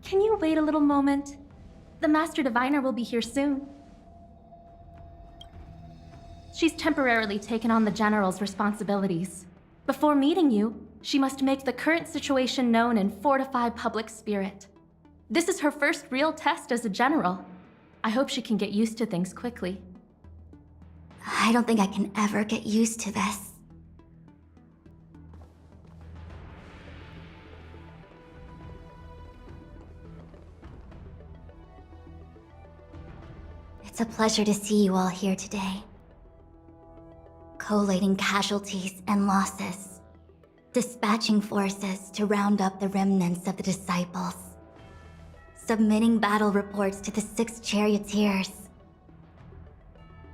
Can you wait a little moment? The Master Diviner will be here soon. She's temporarily taken on the General's responsibilities. Before meeting you, she must make the current situation known and fortify public spirit. This is her first real test as a General. I hope she can get used to things quickly. I don't think I can ever get used to this. It's a pleasure to see you all here today. Collating casualties and losses. Dispatching forces to round up the remnants of the disciples. Submitting battle reports to the 6 charioteers.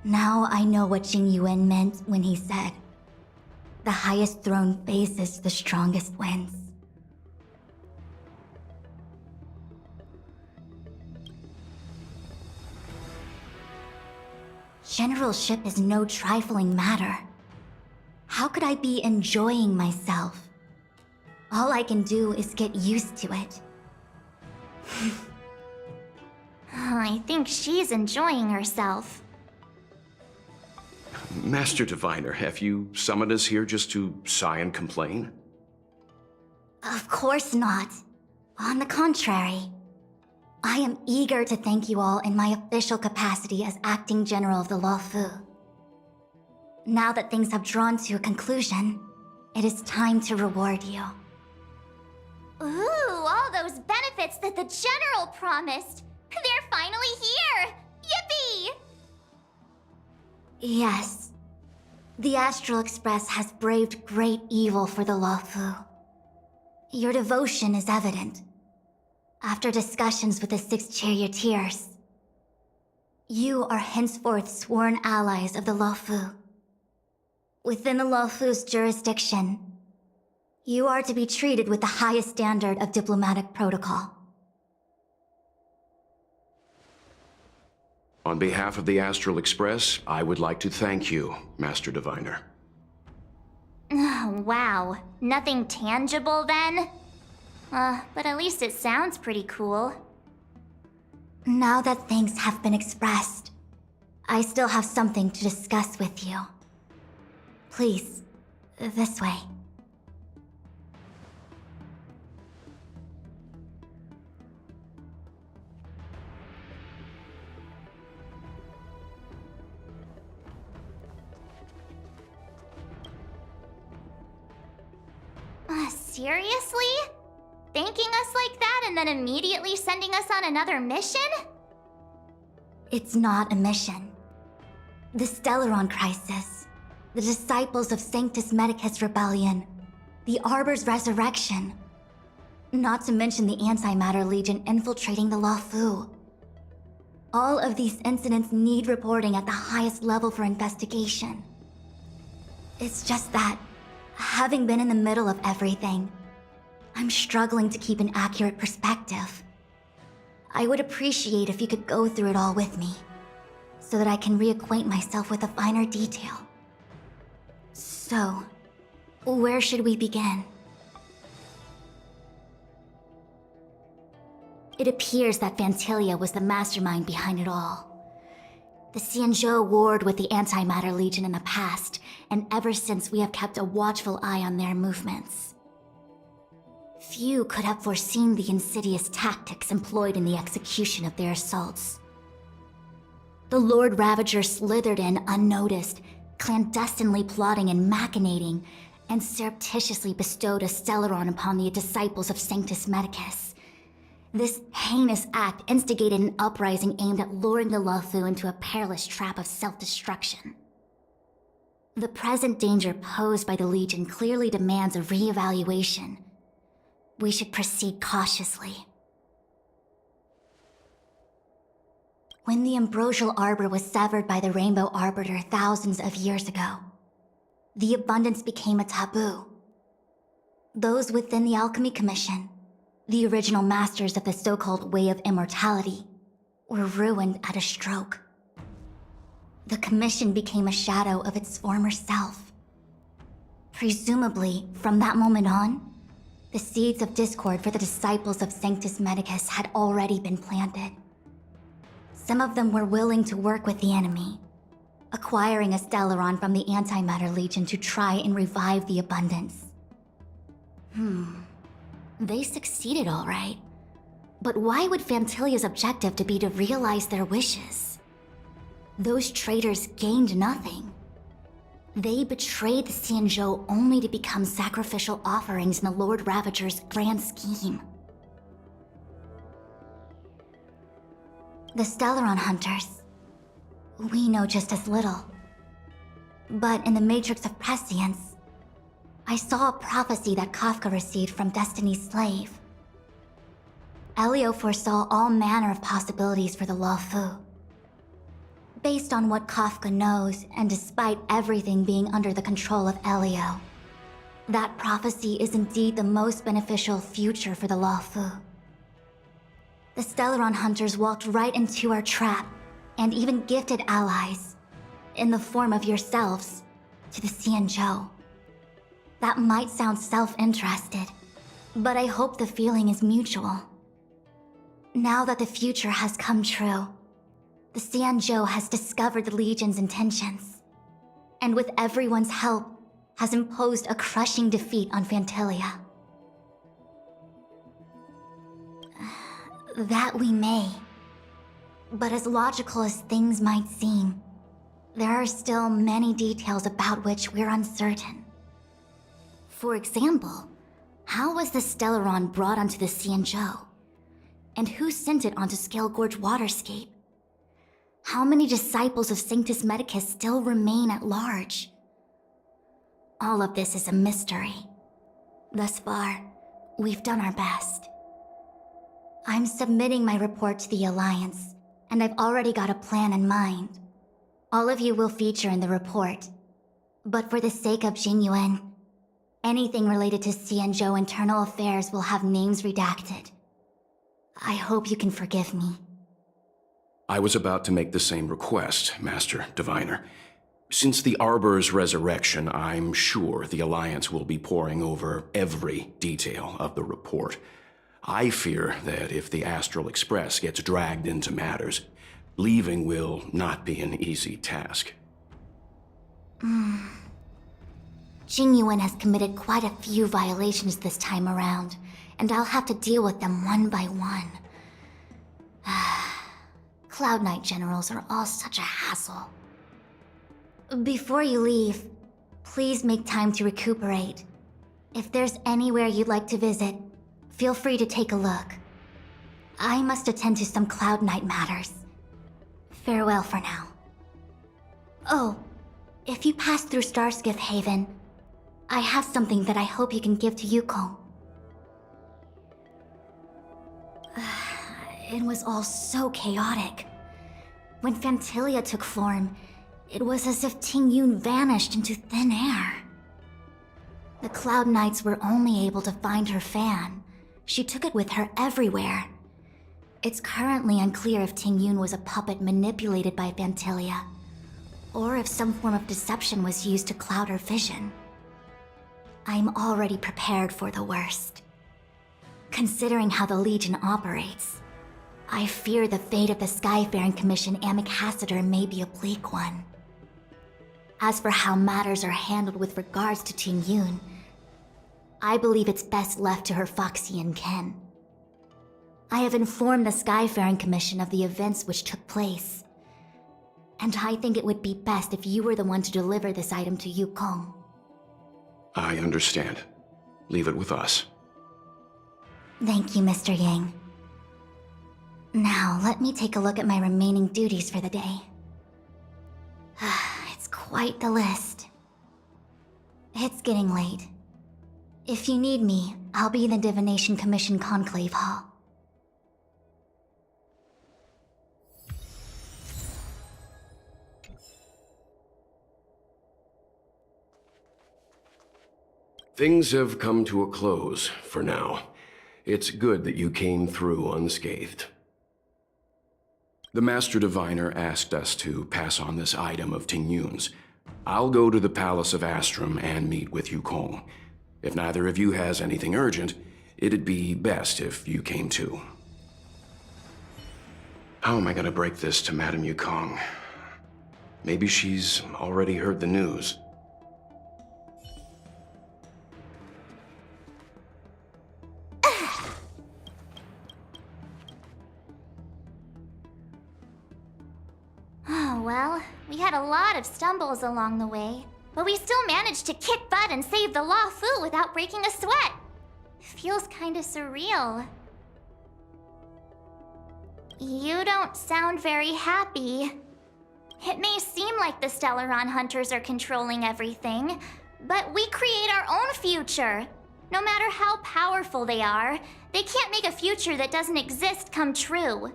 Now I know what Jing Yuan meant when he said, "The highest throne faces the strongest wins." Generalship is no trifling matter. How could I be enjoying myself? All I can do is get used to it. I think she's enjoying herself. Master Diviner, have you summoned us here just to sigh and complain? Of course not. On the contrary. I am eager to thank you all in my official capacity as Acting General of the Luofu. Now that things have drawn to a conclusion, it is time to reward you. Ooh, all those benefits that the General promised! They're finally here! Yippee! Yes. The Astral Express has braved great evil for the Luofu. Your devotion is evident. After discussions with the 6 charioteers, you are henceforth sworn allies of the Luofu. Within the Luofu's jurisdiction, you are to be treated with the highest standard of diplomatic protocol. On behalf of the Astral Express, I would like to thank you, Master Diviner. Oh, wow. Nothing tangible then? But at least it sounds pretty cool. Now that things have been expressed, I still have something to discuss with you. Please, this way. Seriously? Thanking us like that and then immediately sending us on another mission? It's not a mission. The Stellaron Crisis, the Disciples of Sanctus Medicus Rebellion, the Arbor's resurrection. Not to mention the Antimatter Legion infiltrating the Luofu. All of these incidents need reporting at the highest level for investigation. It's just that, having been in the middle of everything, I'm struggling to keep an accurate perspective. I would appreciate if you could go through it all with me, so that I can reacquaint myself with a finer detail. So, where should we begin? It appears that Vantilia was the mastermind behind it all. The Xianzhou warred with the Antimatter Legion in the past, and ever since we have kept a watchful eye on their movements. Few could have foreseen the insidious tactics employed in the execution of their assaults. The Lord Ravager slithered in unnoticed, clandestinely plotting and machinating, and surreptitiously bestowed a Stellaron upon the disciples of Sanctus Medicus. This heinous act instigated an uprising aimed at luring the Luofu into a perilous trap of self-destruction. The present danger posed by the Legion clearly demands a re-evaluation. We should proceed cautiously. When the ambrosial arbor was severed by the Rainbow Arbiter thousands of years ago, the abundance became a taboo. Those within the Alchemy Commission, the original masters of the so-called Way of Immortality, were ruined at a stroke. The Commission became a shadow of its former self. Presumably, from that moment on, The seeds of discord for the disciples of Sanctus Medicus had already been planted. Some of them were willing to work with the enemy, acquiring a Stellaron from the Antimatter Legion to try and revive the Abundance. They succeeded all right. But why would Phantilia's objective to be to realize their wishes? Those traitors gained nothing. They betrayed the Xianzhou only to become sacrificial offerings in the Lord Ravager's grand scheme. The Stellaron Hunters, we know just as little. But in the Matrix of Prescience, I saw a prophecy that Kafka received from Destiny's slave. Elio foresaw all manner of possibilities for the Luofu. Based on what Kafka knows, and despite everything being under the control of Elio, that prophecy is indeed the most beneficial future for the Luofu. The Stellaron Hunters walked right into our trap, and even gifted allies, in the form of yourselves, to the Xianzhou. That might sound self-interested, but I hope the feeling is mutual. Now that the future has come true, the Xianzhou has discovered the Legion's intentions, and with everyone's help, has imposed a crushing defeat on Phantilia. That we may. But as logical as things might seem, there are still many details about which we're uncertain. For example, how was the Stellaron brought onto the Xianzhou? And who sent it onto Scale Gorge Waterscape? How many disciples of Sanctus Medicus still remain at large? All of this is a mystery. Thus far, we've done our best. I'm submitting my report to the Alliance, and I've already got a plan in mind. All of you will feature in the report. But for the sake of Jingyuan, anything related to Xianzhou internal affairs will have names redacted. I hope you can forgive me. I was about to make the same request, Master Diviner. Since the Arbor's resurrection, I'm sure the Alliance will be poring over every detail of the report. I fear that if the Astral Express gets dragged into matters, leaving will not be an easy task. Jingyuan has committed quite a few violations this time around, and I'll have to deal with them one by one. Cloud Knight generals are all such a hassle. Before you leave, please make time to recuperate. If there's anywhere you'd like to visit, feel free to take a look. I must attend to some Cloud Knight matters. Farewell for now. Oh, if you pass through Starskiff Haven, I have something that I hope you can give to Yukong. It was all so chaotic. When Phantilia took form, it was as if Tingyun vanished into thin air. The Cloud Knights were only able to find her fan. She took it with her everywhere. It's currently unclear if Tingyun was a puppet manipulated by Phantilia, or if some form of deception was used to cloud her vision. I'm already prepared for the worst. Considering how the Legion operates, I fear the fate of the Skyfaring Commission Ambassador may be a bleak one. As for how matters are handled with regards to Tingyun, I believe it's best left to her Foxian ken. I have informed the Skyfaring Commission of the events which took place, and I think it would be best if you were the one to deliver this item to Yukong. I understand. Leave it with us. Thank you, Mr. Yang. Now, let me take a look at my remaining duties for the day. It's quite the list. It's getting late. If you need me, I'll be in the Divination Commission Conclave Hall. Things have come to a close for now. It's good that you came through unscathed. The Master Diviner asked us to pass on this item of Tingyun's. I'll go to the Palace of Astrum and meet with Yukong. If neither of you has anything urgent, It'd be best if you came too. How am I gonna break this to Madame Yukong? Maybe she's already heard the news. Oh, well, we had a lot of stumbles along the way, but we still managed to kick butt and save the Law Fu without breaking a sweat. Feels kinda surreal. You don't sound very happy. It may seem like the Stellaron Hunters are controlling everything, but we create our own future. No matter how powerful they are, they can't make a future that doesn't exist come true.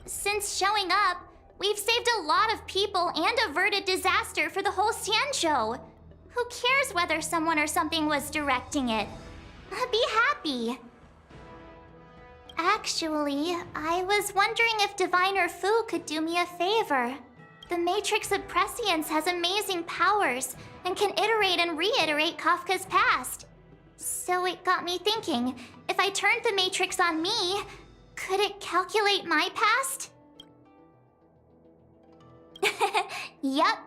Since showing up, we've saved a lot of people and averted disaster for the whole Xianzhou. Who cares whether someone or something was directing it? Be happy. Actually, I was wondering if Diviner Fu could do me a favor. The Matrix of Prescience has amazing powers and can iterate and reiterate Kafka's past. So it got me thinking, if I turned the Matrix on me, could it calculate my past? Yup.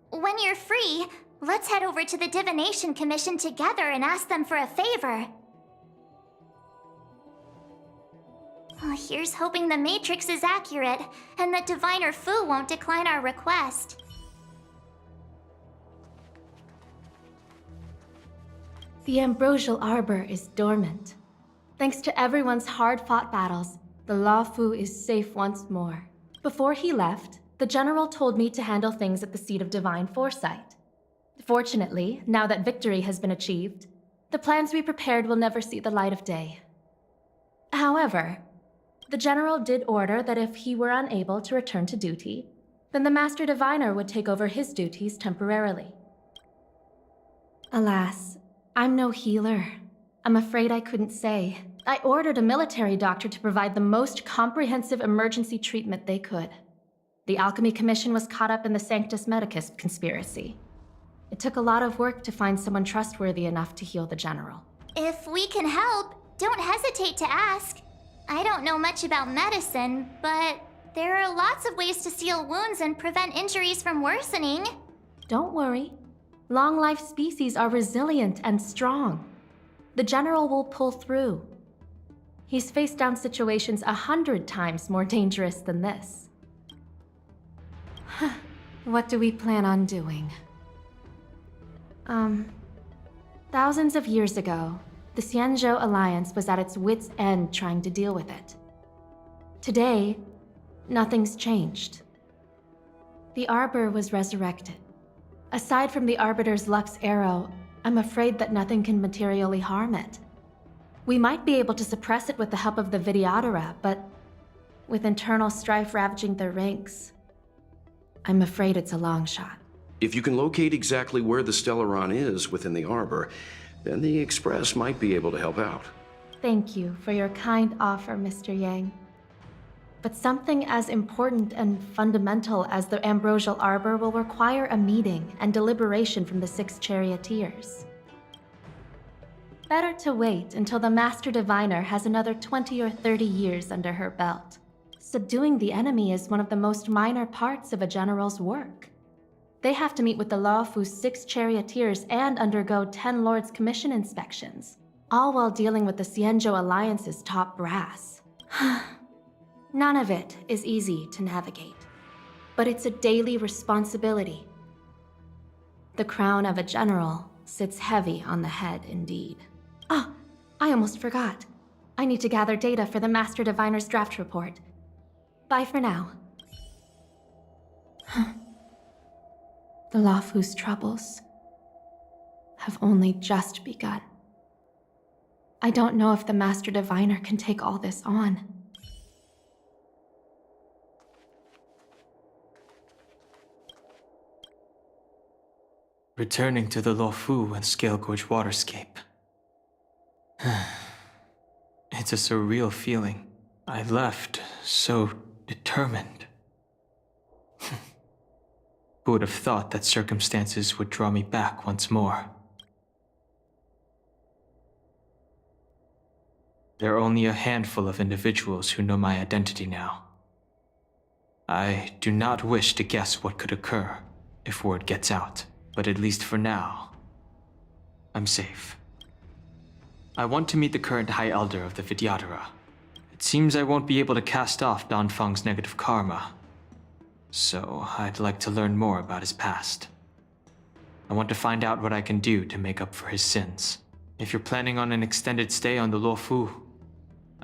When you're free, let's head over to the Divination Commission together and ask them for a favor. Here's hoping the Matrix is accurate, and that Diviner Fu won't decline our request. The Ambrosial Arbor is dormant. Thanks to everyone's hard-fought battles, the Law Fu is safe once more. Before he left, the General told me to handle things at the Seat of Divine Foresight. Fortunately, now that victory has been achieved, the plans we prepared will never see the light of day. However, the General did order that if he were unable to return to duty, then the Master Diviner would take over his duties temporarily. Alas, I'm no healer. I'm afraid I couldn't say. I ordered a military doctor to provide the most comprehensive emergency treatment they could. The Alchemy Commission was caught up in the Sanctus Medicus conspiracy. It took a lot of work to find someone trustworthy enough to heal the General. If we can help, don't hesitate to ask. I don't know much about medicine, but there are lots of ways to seal wounds and prevent injuries from worsening. Don't worry. Long-life species are resilient and strong. The General will pull through. He's faced down situations 100 times more dangerous than this. What do we plan on doing? Thousands of years ago, the Xianzhou Alliance was at its wit's end trying to deal with it. Today, nothing's changed. The Arbor was resurrected. Aside from the Arbiter's Lux Arrow, I'm afraid that nothing can materially harm it. We might be able to suppress it with the help of the Vidyadhara, but with internal strife ravaging their ranks, I'm afraid it's a long shot. If you can locate exactly where the Stellaron is within the Arbor, then the Express might be able to help out. Thank you for your kind offer, Mr. Yang. But something as important and fundamental as the Ambrosial Arbor will require a meeting and deliberation from the 6 charioteers. Better to wait until the Master Diviner has another 20 or 30 years under her belt. Subduing the enemy is one of the most minor parts of a general's work. They have to meet with the Law Fu's 6 charioteers and undergo 10 Lords' Commission inspections, all while dealing with the Xianzhou Alliance's top brass. None of it is easy to navigate, but it's a daily responsibility. The crown of a general sits heavy on the head indeed. Ah, I almost forgot. I need to gather data for the Master Diviner's draft report. Bye for now. The Law Fu's troubles have only just begun. I don't know if the Master Diviner can take all this on. Returning to the Law Fu and Scale Gorge waterscape. It's a surreal feeling. I left so determined. Who would have thought that circumstances would draw me back once more? There are only a handful of individuals who know my identity now. I do not wish to guess what could occur if word gets out, but at least for now, I'm safe. I want to meet the current High Elder of the Vidyadhara. It seems I won't be able to cast off Danfeng's negative karma, so I'd like to learn more about his past. I want to find out what I can do to make up for his sins. If you're planning on an extended stay on the Luofu,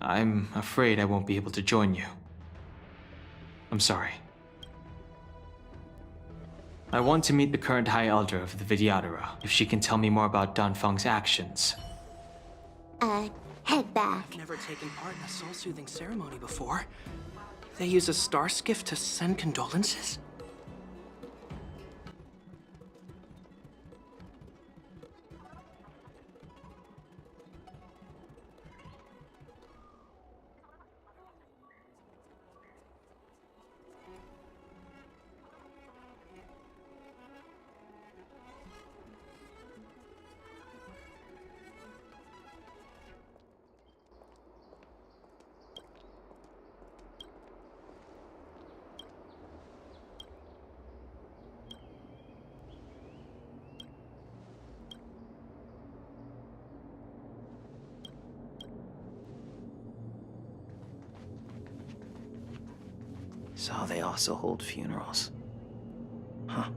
I'm afraid I won't be able to join you. I'm sorry. I want to meet the current High Elder of the Vidyadhara, if she can tell me more about Danfeng's actions. Head back. I've never taken part in a soul-soothing ceremony before. They use a star skiff to send condolences? So they also hold funerals. Huh.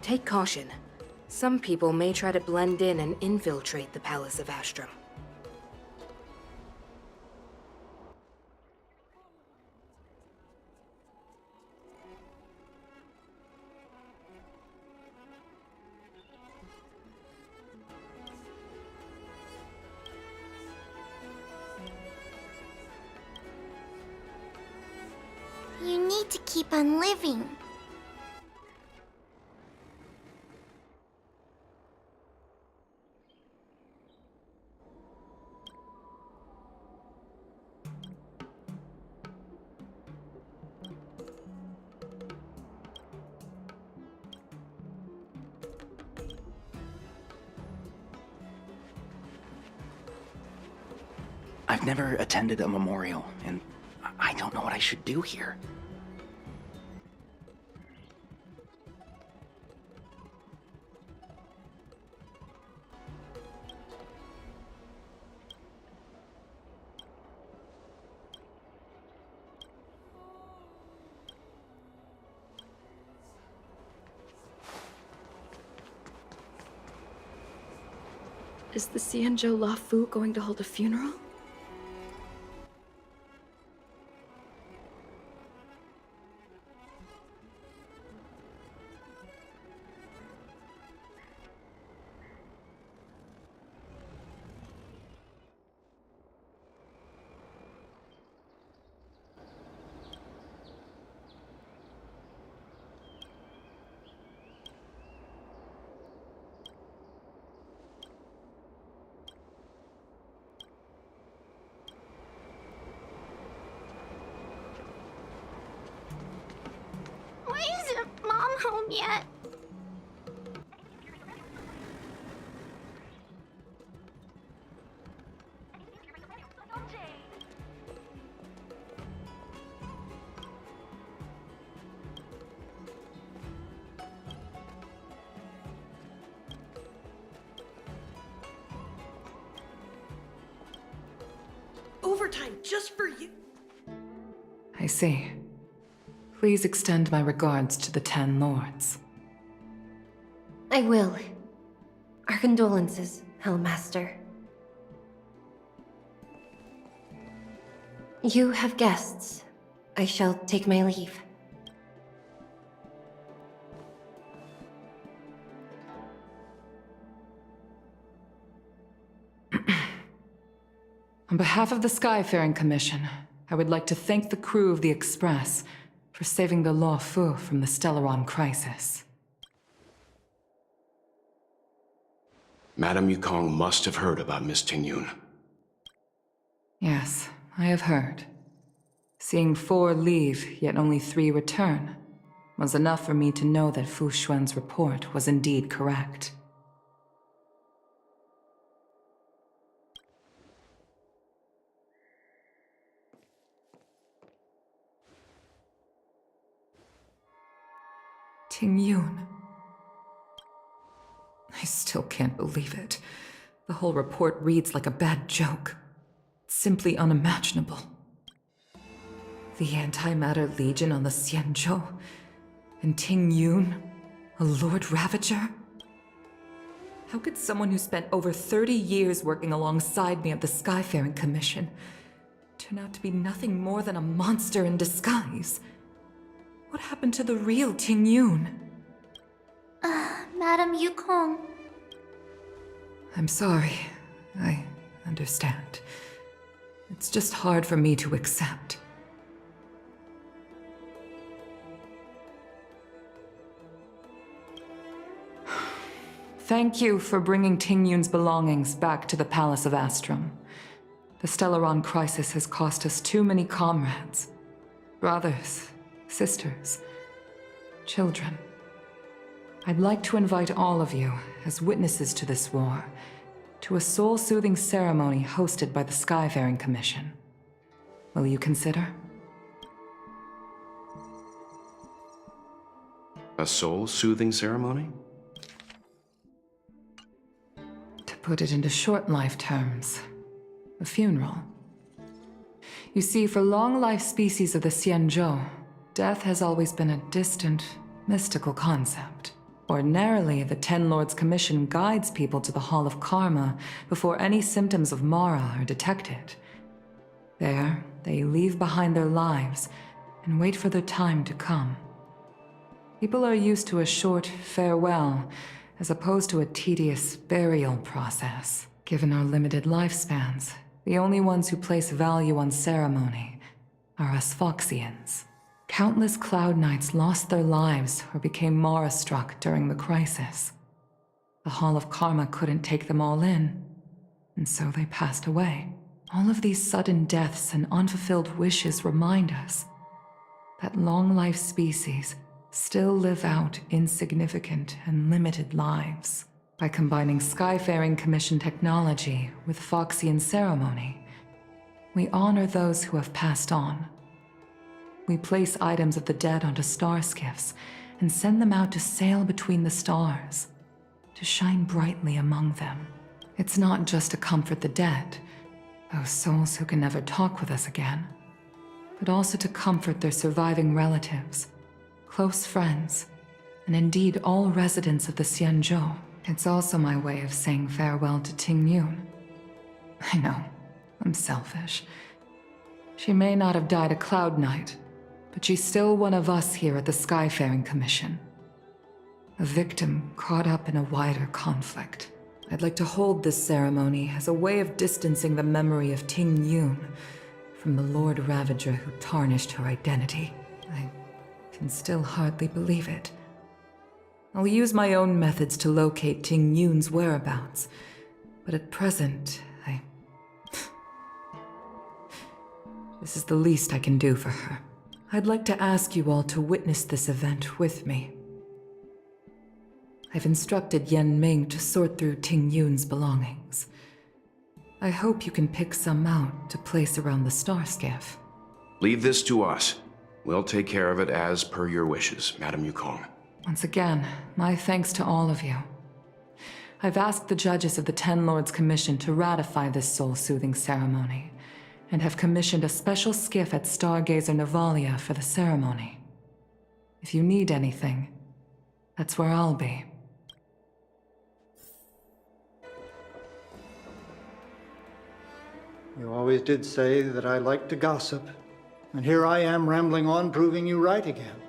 Take caution. Some people may try to blend in and infiltrate the Palace of Astrum. You need to keep on living. I've never attended a memorial, and I don't know what I should do here. Is the Xianzhou Luofu going to hold a funeral? Why isn't Mom home yet? Overtime just for you. I see. Please extend my regards to the 10 lords. I will. Our condolences, Hellmaster. You have guests. I shall take my leave. On behalf of the Skyfaring Commission, I would like to thank the crew of the Express for saving the Law Fu from the Stellaron crisis. Madame Yukong must have heard about Miss Tingyun. Yes, I have heard. Seeing 4 leave, yet only 3 return, was enough for me to know that Fu Xuan's report was indeed correct. Tingyun. I still can't believe it. The whole report reads like a bad joke. It's simply unimaginable. The Antimatter Legion on the Xianzhou, and Tingyun, a Lord Ravager? How could someone who spent over 30 years working alongside me at the Skyfaring Commission turn out to be nothing more than a monster in disguise? What happened to the real Tingyun? Madame Yukong. I'm sorry. I understand. It's just hard for me to accept. Thank you for bringing Tingyun's belongings back to the Palace of Astrum. The Stellaron crisis has cost us too many comrades. Brothers, sisters, children. I'd like to invite all of you, as witnesses to this war, to a soul-soothing ceremony hosted by the Skyfaring Commission. Will you consider? A soul-soothing ceremony? To put it into short life terms, a funeral. You see, for long-life species of the Xianzhou, death has always been a distant, mystical concept. Ordinarily, the Ten Lords Commission guides people to the Hall of Karma before any symptoms of Mara are detected. There, they leave behind their lives and wait for their time to come. People are used to a short farewell as opposed to a tedious burial process. Given our limited lifespans, the only ones who place value on ceremony are us Foxians. Countless Cloud Knights lost their lives or became Mara-struck during the crisis. The Hall of Karma couldn't take them all in, and so they passed away. All of these sudden deaths and unfulfilled wishes remind us that long-life species still live out insignificant and limited lives. By combining Skyfaring Commission technology with Foxian ceremony, we honor those who have passed on. We place items of the dead onto star skiffs and send them out to sail between the stars, to shine brightly among them. It's not just to comfort the dead, those souls who can never talk with us again, but also to comfort their surviving relatives, close friends, and indeed all residents of the Xianzhou. It's also my way of saying farewell to Tingyun. I know, I'm selfish. She may not have died a Cloud Knight, but she's still one of us here at the Skyfaring Commission. A victim caught up in a wider conflict. I'd like to hold this ceremony as a way of distancing the memory of Tingyun from the Lord Ravager who tarnished her identity. I can still hardly believe it. I'll use my own methods to locate Tingyun's whereabouts, but at present, this is the least I can do for her. I'd like to ask you all to witness this event with me. I've instructed Yen Ming to sort through Tingyun's belongings. I hope you can pick some out to place around the star skiff. Leave this to us. We'll take care of it as per your wishes, Madame Yukong. Once again, my thanks to all of you. I've asked the judges of the Ten Lords Commission to ratify this soul-soothing ceremony, and have commissioned a special skiff at Stargazer Navalia for the ceremony. If you need anything, that's where I'll be. You always did say that I like to gossip, and here I am rambling on, proving you right again.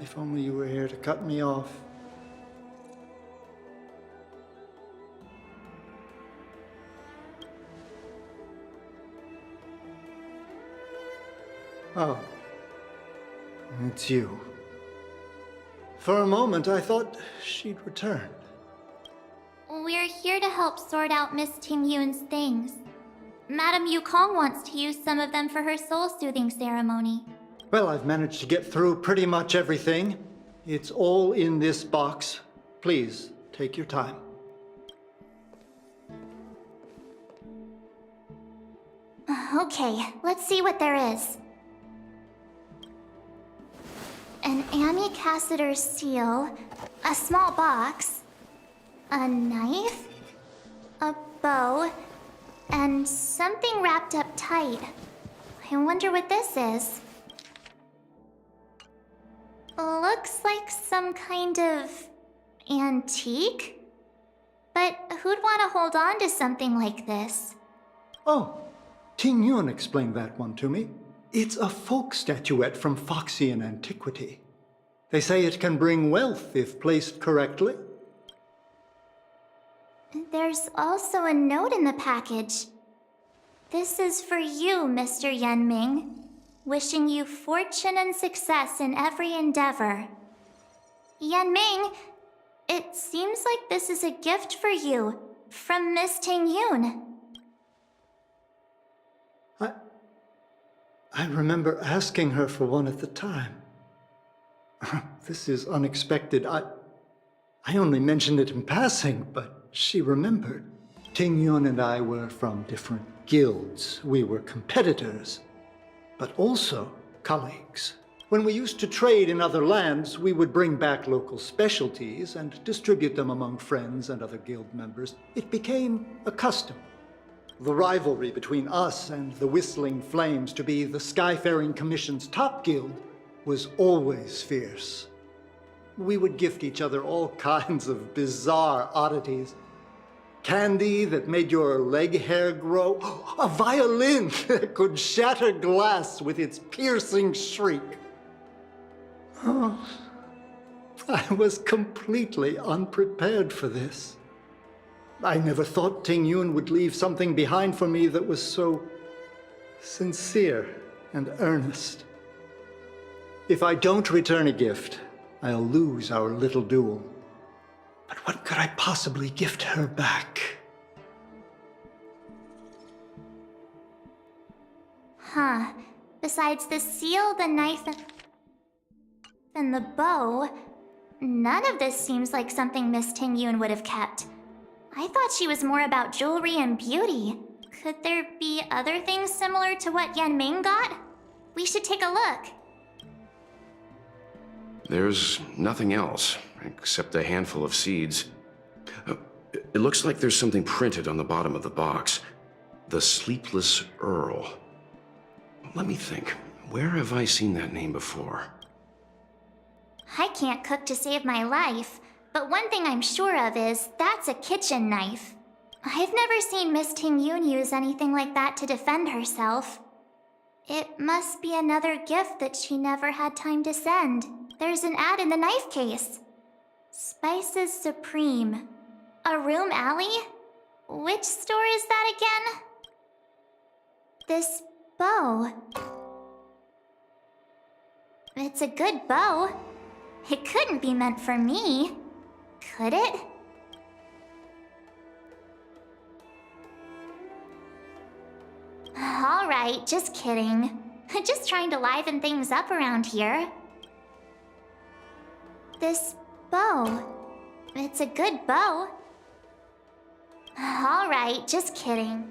If only you were here to cut me off. Oh. It's you. For a moment, I thought she'd returned. We're here to help sort out Miss Tingyun's things. Madame Yukong wants to use some of them for her soul-soothing ceremony. Well, I've managed to get through pretty much everything. It's all in this box. Please, take your time. Okay, let's see what there is. An amicassator seal, a small box, a knife, a bow, and something wrapped up tight. I wonder what this is. Looks like some kind of antique? But who'd want to hold on to something like this? Oh, Tingyun explained that one to me. It's a folk statuette from Foxian antiquity. They say it can bring wealth if placed correctly. There's also a note in the package. This is for you, Mr. Yanming. Wishing you fortune and success in every endeavor. Yanming, it seems like this is a gift for you from Miss Tingyun. I remember asking her for one at the time. This is unexpected. I only mentioned it in passing, but she remembered. Tingyun and I were from different guilds. We were competitors, but also colleagues. When we used to trade in other lands, we would bring back local specialties and distribute them among friends and other guild members. It became a custom. The rivalry between us and the Whistling Flames to be the Skyfaring Commission's top guild was always fierce. We would gift each other all kinds of bizarre oddities. Candy that made your leg hair grow. A violin that could shatter glass with its piercing shriek. Oh, I was completely unprepared for this. I never thought Tingyun would leave something behind for me that was so sincere and earnest. If I don't return a gift, I'll lose our little duel. But what could I possibly gift her back? Huh. Besides the seal, the knife, and the bow, none of this seems like something Miss Tingyun would have kept. I thought she was more about jewelry and beauty. Could there be other things similar to what Yanming got? We should take a look. There's nothing else, except a handful of seeds. It looks like there's something printed on the bottom of the box. The Sleepless Earl. Let me think. Where have I seen that name before? I can't cook to save my life, but one thing I'm sure of is that's a kitchen knife. I've never seen Miss Tingyun use anything like that to defend herself. It must be another gift that she never had time to send. There's an ad in the knife case. Spices Supreme. A room alley? Which store is that again? This bow. It's a good bow. It couldn't be meant for me, could it? Alright, just kidding. Just trying to liven things up around here. This bow. It's a good bow. Alright, just kidding.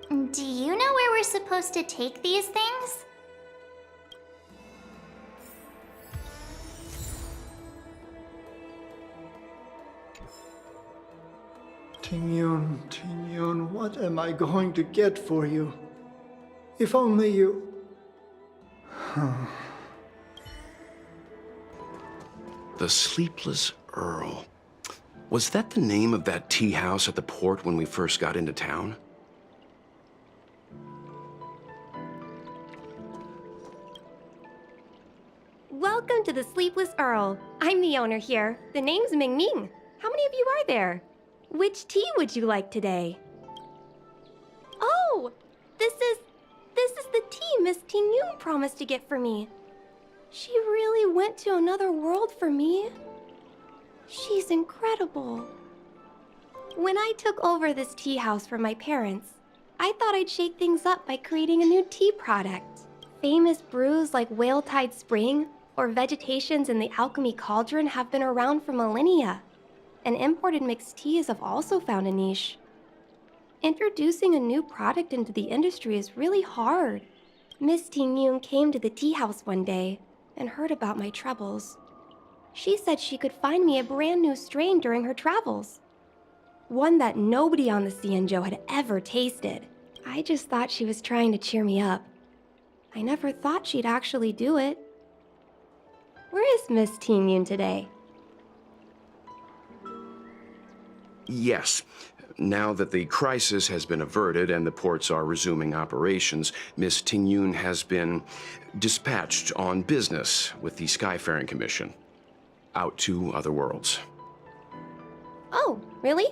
Do you know where we're supposed to take these things? Tingyun, what am I going to get for you? If only you... The Sleepless Earl. Was that the name of that tea house at the port when we first got into town? Welcome to the Sleepless Earl. I'm the owner here. The name's Ming Ming. How many of you are there? Which tea would you like today? Oh, this is the tea Miss Tingyun promised to get for me. She really went to another world for me. She's incredible. When I took over this tea house from my parents, I thought I'd shake things up by creating a new tea product. Famous brews like Whale Tide Spring or Vegetations in the Alchemy Cauldron have been around for millennia, and imported mixed teas have also found a niche. Introducing a new product into the industry is really hard. Miss Tingyun came to the tea house one day and heard about my troubles. She said she could find me a brand new strain during her travels. One that nobody on the Xianzhou had ever tasted. I just thought she was trying to cheer me up. I never thought she'd actually do it. Where is Miss Tingyun today? Yes. Now that the crisis has been averted and the ports are resuming operations, Miss Tingyun has been dispatched on business with the Skyfaring Commission out to other worlds. Oh, really?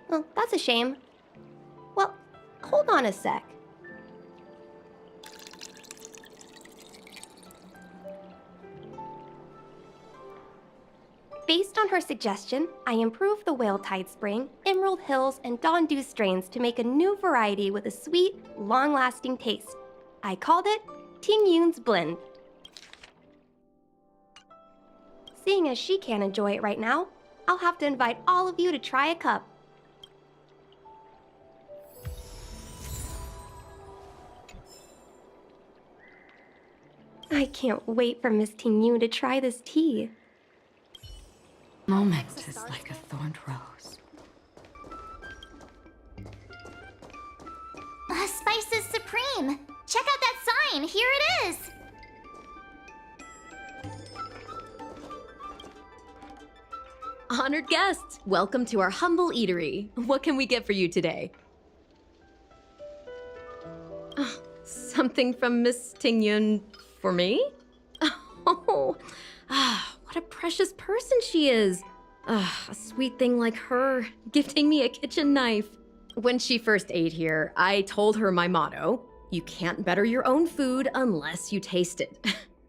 Well, that's a shame. Well, hold on a sec. Based on her suggestion, I improved the Whale Tide Spring, Emerald Hills, and Dawn Dew strains to make a new variety with a sweet, long-lasting taste. I called it Tingyun's Blend. Seeing as she can't enjoy it right now, I'll have to invite all of you to try a cup. I can't wait for Miss Tingyun to try this tea. Moment is like a thorned rose. Spices Supreme! Check out that sign! Here it is! Honored guests, welcome to our humble eatery. What can we get for you today? Something from Miss Tingyun for me? Oh, what a precious person she is. A sweet thing like her, gifting me a kitchen knife. When she first ate here, I told her my motto: you can't better your own food unless you taste it.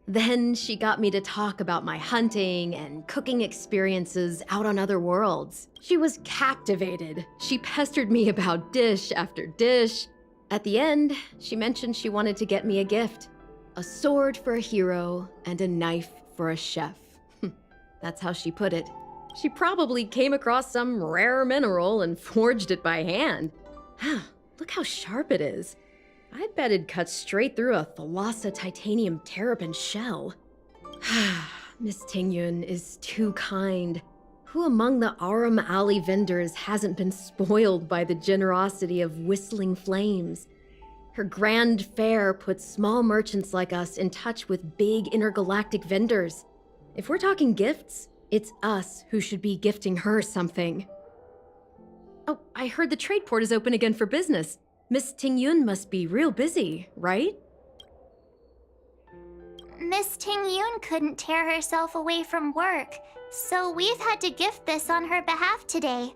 Then she got me to talk about my hunting and cooking experiences out on other worlds. She was captivated. She pestered me about dish after dish. At the end, she mentioned she wanted to get me a gift. A sword for a hero and a knife for a chef. That's how she put it. She probably came across some rare mineral and forged it by hand. Look how sharp it is. I bet it'd cut straight through a Thalassa titanium terrapin shell. Miss Tingyun is too kind. Who among the Aram Alley vendors hasn't been spoiled by the generosity of whistling flames? Her grand fare puts small merchants like us in touch with big intergalactic vendors. If we're talking gifts, it's us who should be gifting her something. Oh, I heard the trade port is open again for business. Miss Tingyun must be real busy, right? Miss Tingyun couldn't tear herself away from work, so we've had to gift this on her behalf today.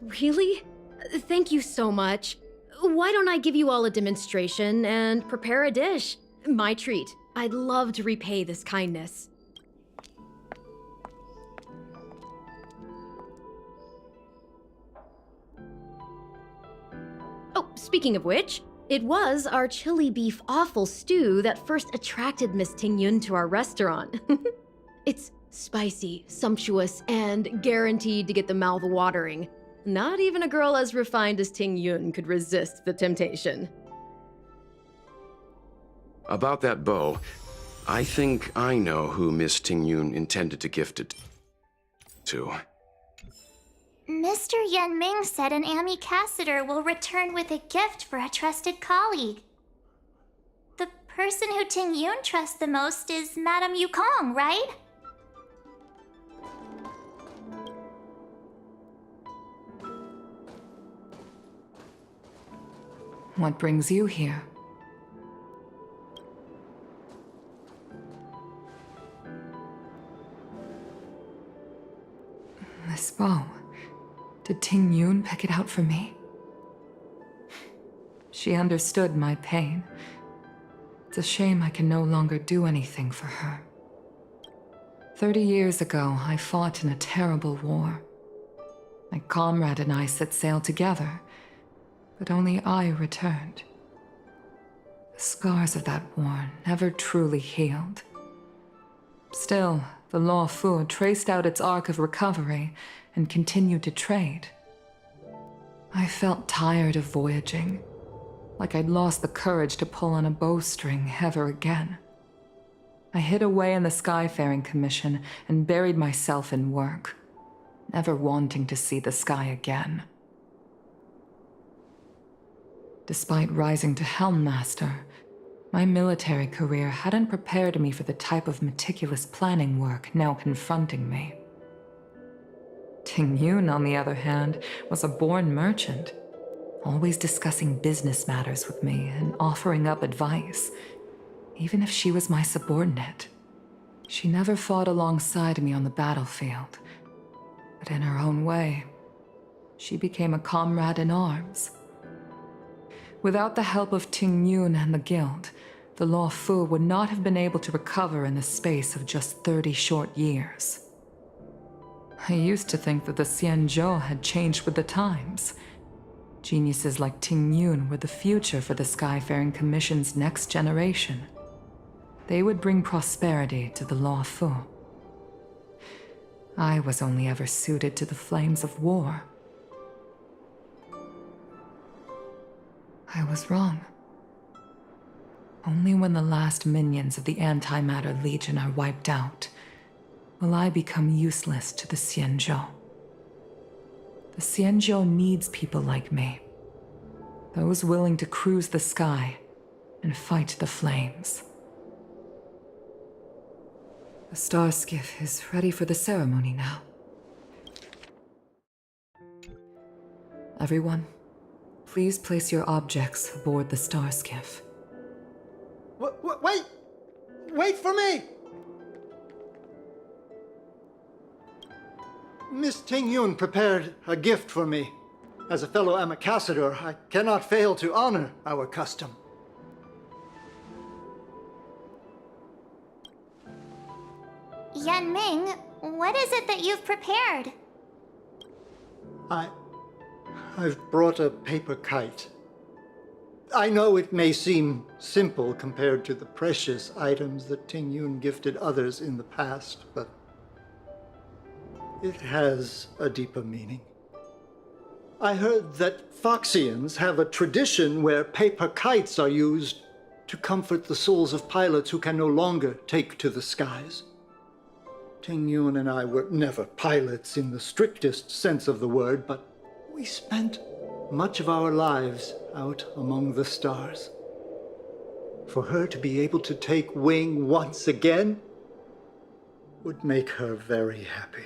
Really? Thank you so much. Why don't I give you all a demonstration and prepare a dish? My treat. I'd love to repay this kindness. Oh, speaking of which, it was our chili beef offal stew that first attracted Miss Tingyun to our restaurant. It's spicy, sumptuous, and guaranteed to get the mouth watering. Not even a girl as refined as Tingyun could resist the temptation. About that bow, I think I know who Miss Tingyun intended to gift it to. Mr. Yanming said an ambassador will return with a gift for a trusted colleague. The person who Tingyun trusts the most is Madame Yukong, right? What brings you here? This bow. Did Tingyun pick it out for me? She understood my pain. It's a shame I can no longer do anything for her. 30 years ago, I fought in a terrible war. My comrade and I set sail together, but only I returned. The scars of that war never truly healed. Still, the Law Fu traced out its arc of recovery and continued to trade. I felt tired of voyaging, like I'd lost the courage to pull on a bowstring ever again. I hid away in the Skyfaring Commission and buried myself in work, never wanting to see the sky again. Despite rising to Helm Master, my military career hadn't prepared me for the type of meticulous planning work now confronting me. Ting Yun, on the other hand, was a born merchant, always discussing business matters with me and offering up advice, even if she was my subordinate. She never fought alongside me on the battlefield, but in her own way, she became a comrade in arms. Without the help of Ting Yun and the Guild, the Law Fu would not have been able to recover in the space of just 30 short years. I used to think that the Xianzhou had changed with the times. Geniuses like Ting Yun were the future for the Skyfaring Commission's next generation. They would bring prosperity to the Law Fu. I was only ever suited to the flames of war. I was wrong. Only when the last minions of the Antimatter Legion are wiped out will I become useless to the Xianzhou. The Xianzhou needs people like me, those willing to cruise the sky and fight the flames. The star skiff is ready for the ceremony now. Everyone, please place your objects aboard the star skiff. Wait! Wait for me! Miss Ting Yun prepared a gift for me. As a fellow ambassador, I cannot fail to honor our custom. Yan Ming, what is it that you've prepared? I've brought a paper kite. I know it may seem simple compared to the precious items that Ting Yun gifted others in the past, but it has a deeper meaning. I heard that Foxians have a tradition where paper kites are used to comfort the souls of pilots who can no longer take to the skies. Ting Yun and I were never pilots in the strictest sense of the word, but we spent much of our lives out among the stars. For her to be able to take wing once again would make her very happy.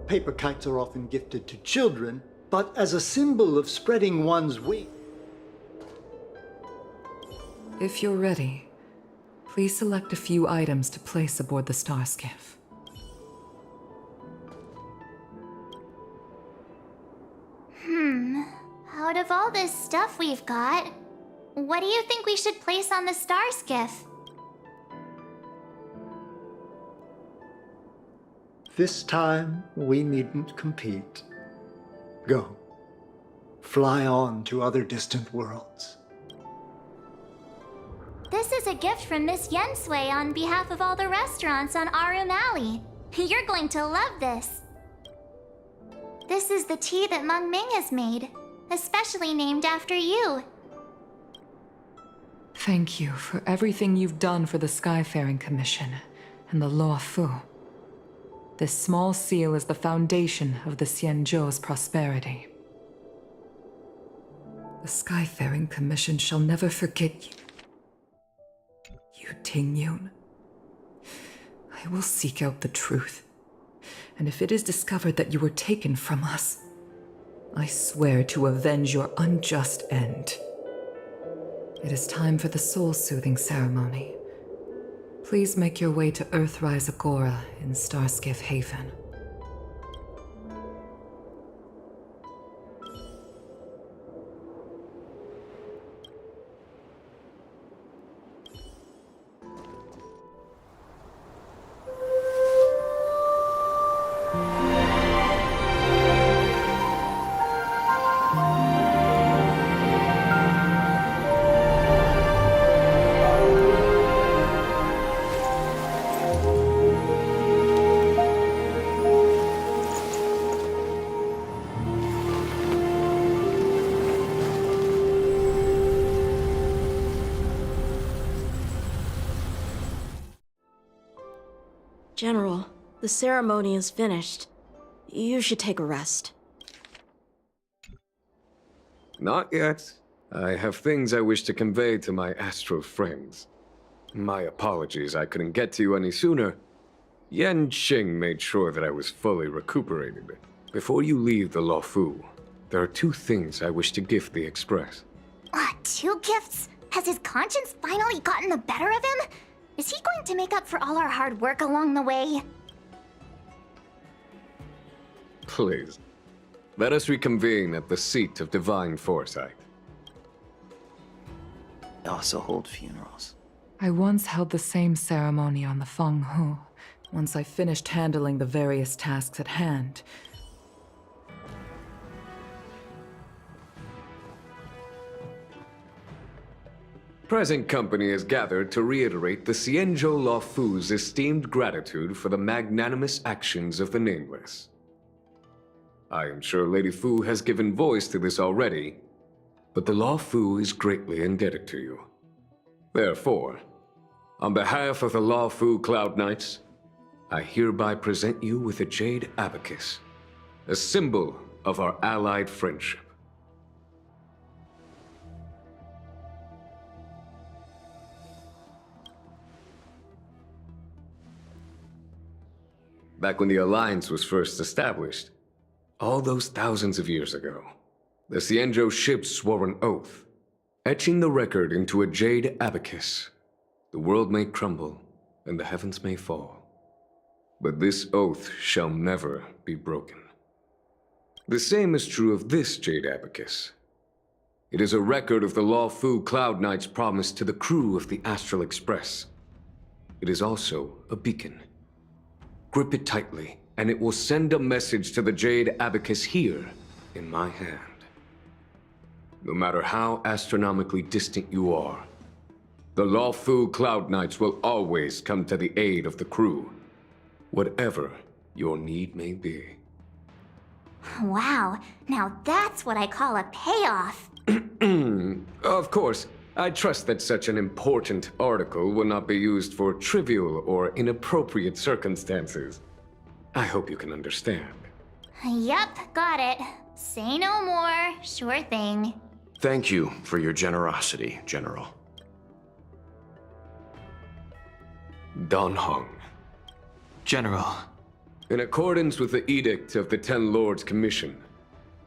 Paper kites are often gifted to children, but as a symbol of spreading one's wings. If you're ready, please select a few items to place aboard the star skiff. Out of all this stuff we've got, what do you think we should place on the star skiff? This time, we needn't compete. Go. Fly on to other distant worlds. This is a gift from Miss Xianzhou on behalf of all the restaurants on Arum Alley. You're going to love this. This is the tea that Meng Ming has made, especially named after you. Thank you for everything you've done for the Skyfaring Commission and the Law Fu. This small seal is the foundation of the Xianzhou's prosperity. The Skyfaring Commission shall never forget you. You, Ting Yun. I will seek out the truth. And if it is discovered that you were taken from us, I swear to avenge your unjust end. It is time for the soul-soothing ceremony. Please make your way to Earthrise Agora in Starskiff Haven. General, the ceremony is finished. You should take a rest. Not yet. I have things I wish to convey to my astral friends. My apologies I couldn't get to you any sooner. Yanqing made sure that I was fully recuperated. Before you leave the Luofu, there are 2 things I wish to gift the Express. 2 gifts? Has his conscience finally gotten the better of him? Is he going to make up for all our hard work along the way? Please, let us reconvene at the seat of divine foresight. I also hold funerals. I once held the same ceremony on the Fenghu. Once I finished handling the various tasks at hand, Present company is gathered to reiterate the Xianzhou Luofu's esteemed gratitude for the magnanimous actions of the Nameless. I am sure Lady Fu has given voice to this already, but the Luofu is greatly indebted to you. Therefore, on behalf of the Luofu Cloud Knights, I hereby present you with a jade abacus, a symbol of our allied friendship. Back when the Alliance was first established, all those thousands of years ago, the Xianzhou ships swore an oath, etching the record into a jade abacus. The world may crumble, and the heavens may fall, but this oath shall never be broken. The same is true of this jade abacus. It is a record of the Luofu Cloud Knight's promise to the crew of the Astral Express. It is also a beacon. Grip it tightly, and it will send a message to the jade abacus here, in my hand. No matter how astronomically distant you are, the Luofu Cloud Knights will always come to the aid of the crew, whatever your need may be. Wow, now that's what I call a payoff. Of course, I trust that such an important article will not be used for trivial or inappropriate circumstances. I hope you can understand. Yep, got it. Say no more. Sure thing. Thank you for your generosity, General. Dan Heng. General. In accordance with the Edict of the Ten Lords Commission,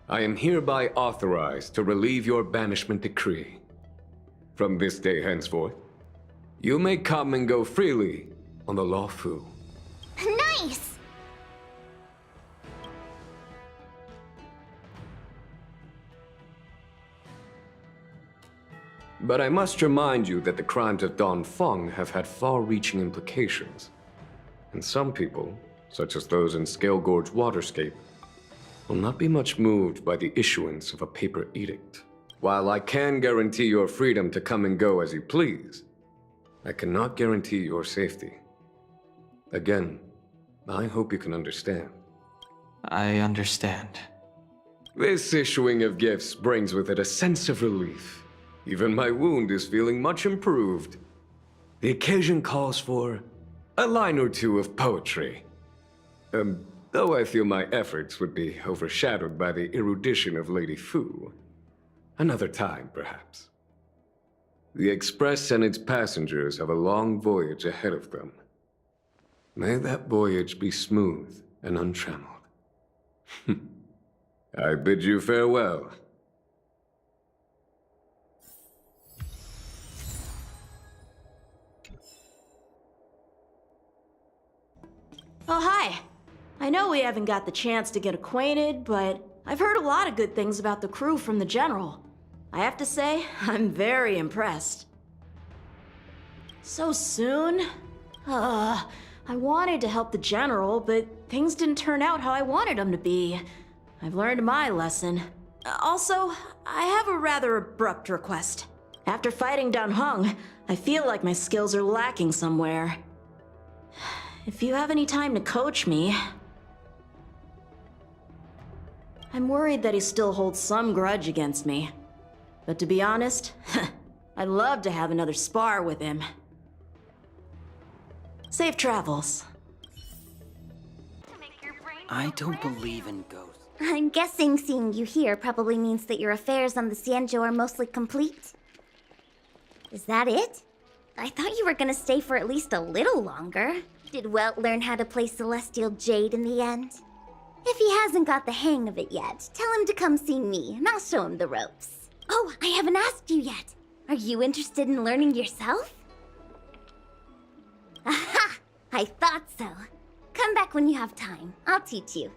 I am hereby authorized to relieve your banishment decree. From this day henceforth, you may come and go freely on the Luofu. Nice! But I must remind you that the crimes of Dongfeng have had far-reaching implications. And some people, such as those in Scale Gorge Waterscape, will not be much moved by the issuance of a paper edict. While I can guarantee your freedom to come and go as you please, I cannot guarantee your safety. Again, I hope you can understand. I understand. This issuing of gifts brings with it a sense of relief. Even my wound is feeling much improved. The occasion calls for a line or 2 of poetry. Though I feel my efforts would be overshadowed by the erudition of Lady Fu. Another time, perhaps. The Express and its passengers have a long voyage ahead of them. May that voyage be smooth and untrammeled. I bid you farewell. Oh, hi. I know we haven't got the chance to get acquainted, but I've heard a lot of good things about the crew from the General. I have to say, I'm very impressed. So soon? I wanted to help the General, but things didn't turn out how I wanted them to be. I've learned my lesson. Also, I have a rather abrupt request. After fighting Dan Heng, I feel like my skills are lacking somewhere. If you have any time to coach me... I'm worried that he still holds some grudge against me. But to be honest, I'd love to have another spar with him. Safe travels. I don't believe in ghosts. I'm guessing seeing you here probably means that your affairs on the Xianzhou are mostly complete. Is that it? I thought you were gonna stay for at least a little longer. Did Welt learn how to play Celestial Jade in the end? If he hasn't got the hang of it yet, tell him to come see me, and I'll show him the ropes. Oh, I haven't asked you yet. Are you interested in learning yourself? Aha! I thought so. Come back when you have time. I'll teach you.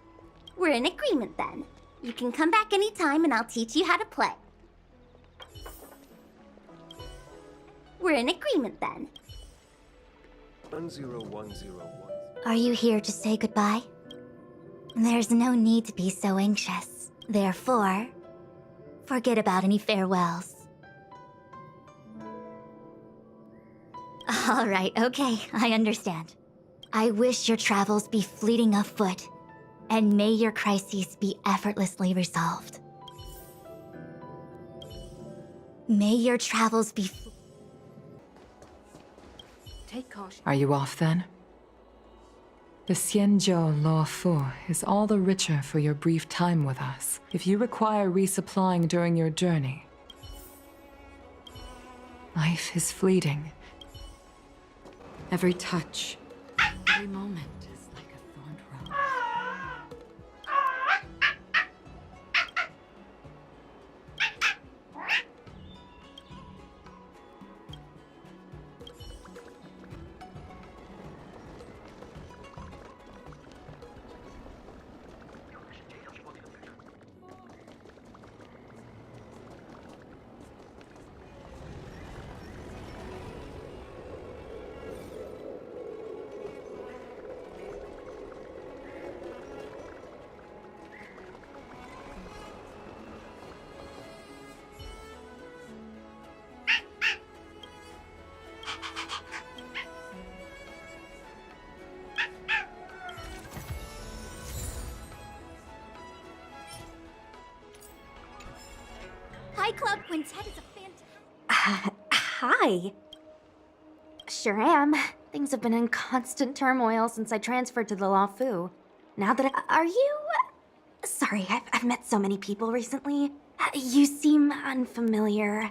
We're in agreement then. You can come back anytime and I'll teach you how to play. We're in agreement then. 10101. Are you here to say goodbye? There's no need to be so anxious. Therefore, forget about any farewells. All right, okay, I understand. I wish your travels be fleeting of foot, and may your crises be effortlessly resolved. May your travels be... Take caution. Are you off then? The Xianzhou Law Fu is all the richer for your brief time with us. If you require resupplying during your journey, life is fleeting. Every touch, every moment is like a thorned rose. High Club Quintet is a Hi. Sure am. Things have been in constant turmoil since I transferred to the Law Fu. Now that Are you... Sorry, I've met so many people recently. You seem unfamiliar.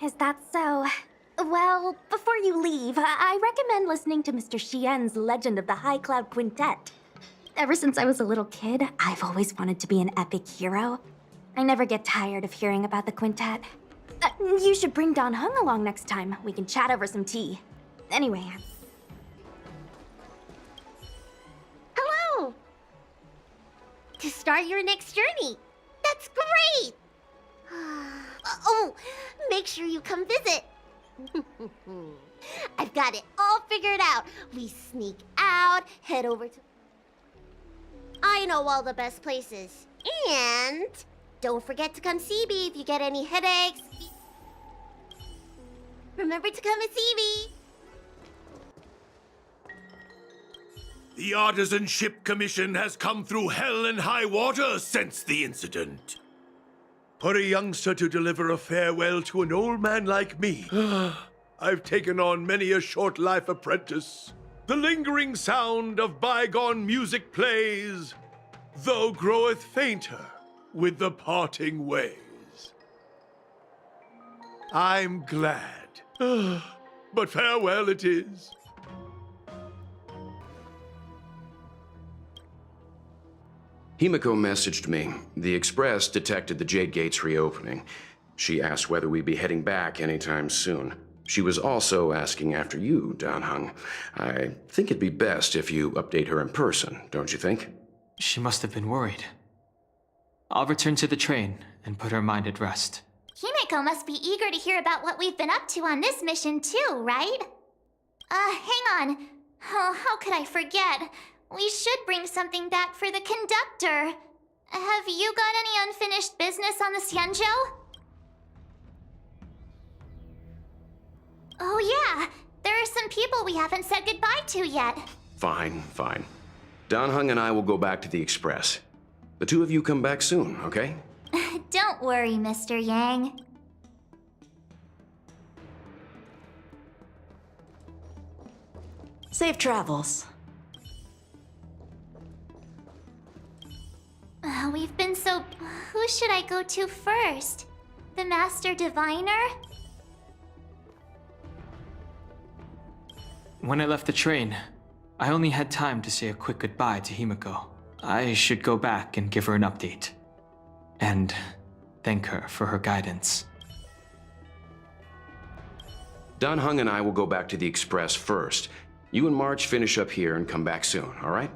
Is that so? Well, before you leave, I recommend listening to Mr. Xian's Legend of the High Cloud Quintet. Ever since I was a little kid, I've always wanted to be an epic hero. I never get tired of hearing about the quintet. You should bring Dan Heng along next time. We can chat over some tea. Anyway. Hello! To start your next journey. That's great! Oh, make sure you come visit. I've got it all figured out. We sneak out, head over to... I know all the best places. And don't forget to come see me if you get any headaches. Remember to come and see me. The Artisanship Commission has come through hell and high water since the incident. For a youngster to deliver a farewell to an old man like me, I've taken on many a short life apprentice. The lingering sound of bygone music plays, though groweth fainter with the parting ways. I'm glad, but farewell it is. Himiko messaged me. The Express detected the Jade Gate's reopening. She asked whether we'd be heading back anytime soon. She was also asking after you, Danheng. I think it'd be best if you update her in person, don't you think? She must have been worried. I'll return to the train and put her mind at rest. Himeko must be eager to hear about what we've been up to on this mission too, right? Hang on. Oh, how could I forget? We should bring something back for the conductor. Have you got any unfinished business on the Xianzhou? Oh yeah, there are some people we haven't said goodbye to yet. Fine. Danheng and I will go back to the Express. The two of you come back soon, okay? Don't worry, Mr. Yang. Safe travels. We've been so... Who should I go to first? The Master Diviner? When I left the train, I only had time to say a quick goodbye to Himeko. I should go back and give her an update. And thank her for her guidance. Danheng and I will go back to the Express first. You and March finish up here and come back soon, all right?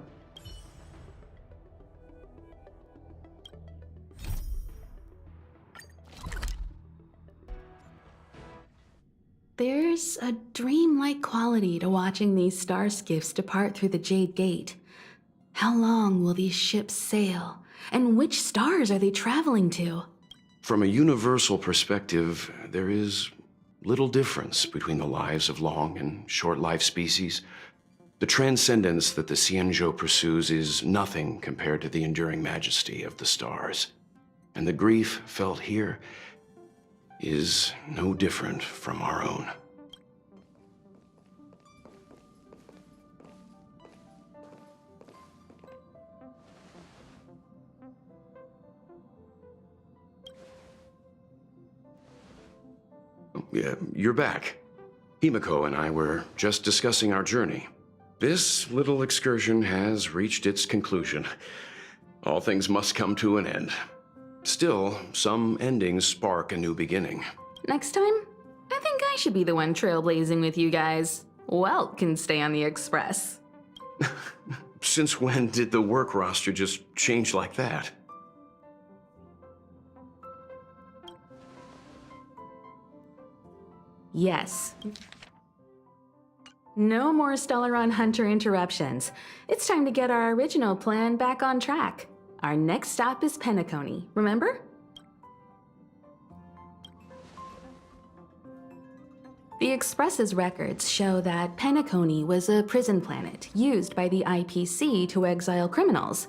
There's a dreamlike quality to watching these star skiffs depart through the Jade Gate. How long will these ships sail? And which stars are they traveling to? From a universal perspective, there is little difference between the lives of long and short-life species. The transcendence that the Xianzhou pursues is nothing compared to the enduring majesty of the stars. And the grief felt here is no different from our own. Yeah, you're back. Himeko and I were just discussing our journey. This little excursion has reached its conclusion. All things must come to an end. Still, some endings spark a new beginning. Next time, I think I should be the one trailblazing with you guys. Welt can stay on the Express. Since when did the work roster just change like that? Yes. No more Stellaron Hunter interruptions. It's time to get our original plan back on track. Our next stop is Penacony, remember? The Express's records show that Penacony was a prison planet used by the IPC to exile criminals.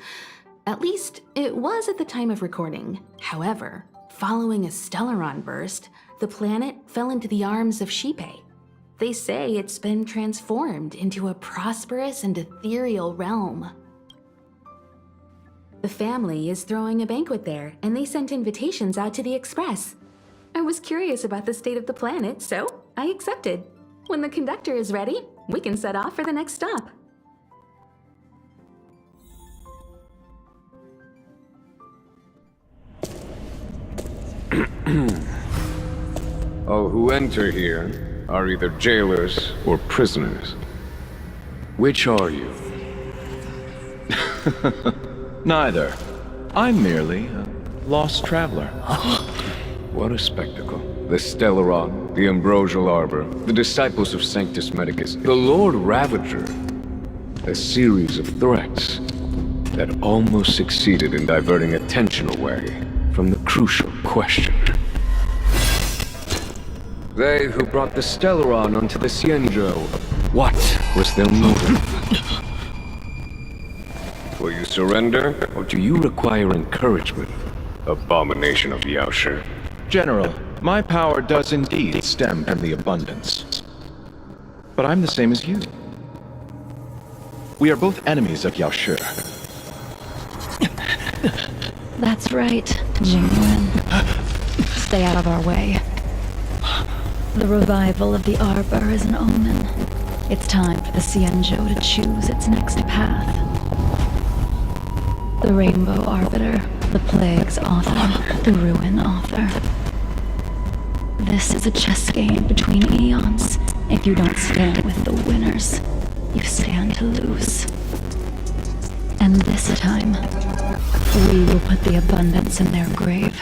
At least, it was at the time of recording. However, following a Stellaron burst, the planet fell into the arms of Ch3. They say it's been transformed into a prosperous and ethereal realm. The family is throwing a banquet there, and they sent invitations out to the Express. I was curious about the state of the planet, so I accepted. When the conductor is ready, we can set off for the next stop. All who enter here are either jailers or prisoners. Which are you? Neither. I'm merely a lost traveler. What a spectacle. The Stellaron, the Ambrosial Arbor, the Disciples of Sanctus Medicus, the Lord Ravager. A series of threats that almost succeeded in diverting attention away from the crucial question. They who brought the Stellaron onto the Xianzhou, what was their motive? Will you surrender, or do you require encouragement? Abomination of Yaoshi. General, my power does indeed stem from the abundance. But I'm the same as you. We are both enemies of Yaoshi. That's right, Jingyuan. Stay out of our way. The revival of the Arbor is an omen. It's time for the Xianzhou to choose its next path. The Rainbow Arbiter, the Plague's author, the Ruin author. This is a chess game between eons. You don't stand with the winners. You stand to lose. And this time, we will put the abundance in their grave.